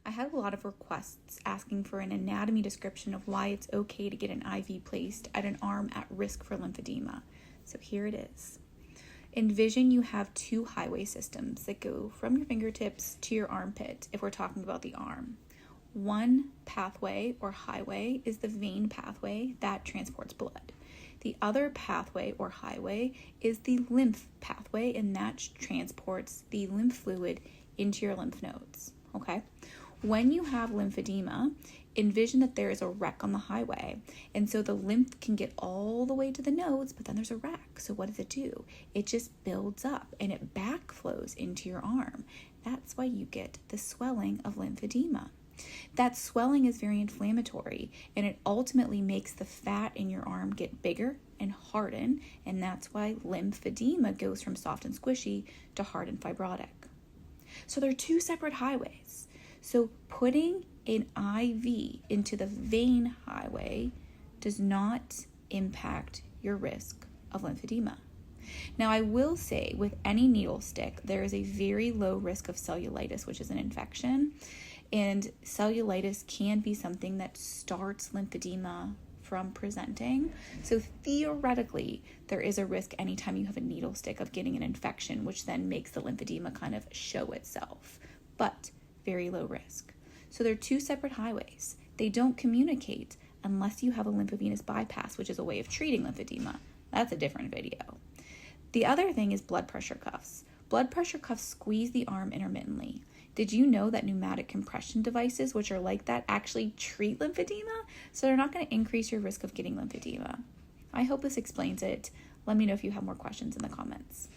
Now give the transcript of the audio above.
I had a lot of requests asking for an anatomy description of why it's okay to get an IV placed at an arm at risk for lymphedema. So here it is. Envision you have two highway systems that go from your fingertips to your armpit if we're talking about the arm. One pathway or highway is the vein pathway that transports blood. The other pathway or highway is the lymph pathway, and that transports the lymph fluid into your lymph nodes, okay? When you have lymphedema, envision that there is a wreck on the highway, and so the lymph can get all the way to the nodes, but then there's a wreck. So what does it do? It just builds up and it backflows into your arm. That's why you get the swelling of lymphedema. That swelling is very inflammatory, and it ultimately makes the fat in your arm get bigger and harden, and that's why lymphedema goes from soft and squishy to hard and fibrotic. So they're two separate highways. So putting an IV into the vein highway does not impact your risk of lymphedema. Now, I will say with any needle stick, there is a very low risk of cellulitis, which is an infection. And cellulitis can be something that starts lymphedema from presenting. So theoretically, there is a risk anytime you have a needle stick of getting an infection, which then makes the lymphedema kind of show itself, but very low risk. So they're two separate highways. They don't communicate unless you have a lymphovenous bypass, which is a way of treating lymphedema. That's a different video. The other thing is blood pressure cuffs. Blood pressure cuffs squeeze the arm intermittently. Did you know that pneumatic compression devices, which are like that, actually treat lymphedema? So they're not going to increase your risk of getting lymphedema. I hope this explains it. Let me know if you have more questions in the comments.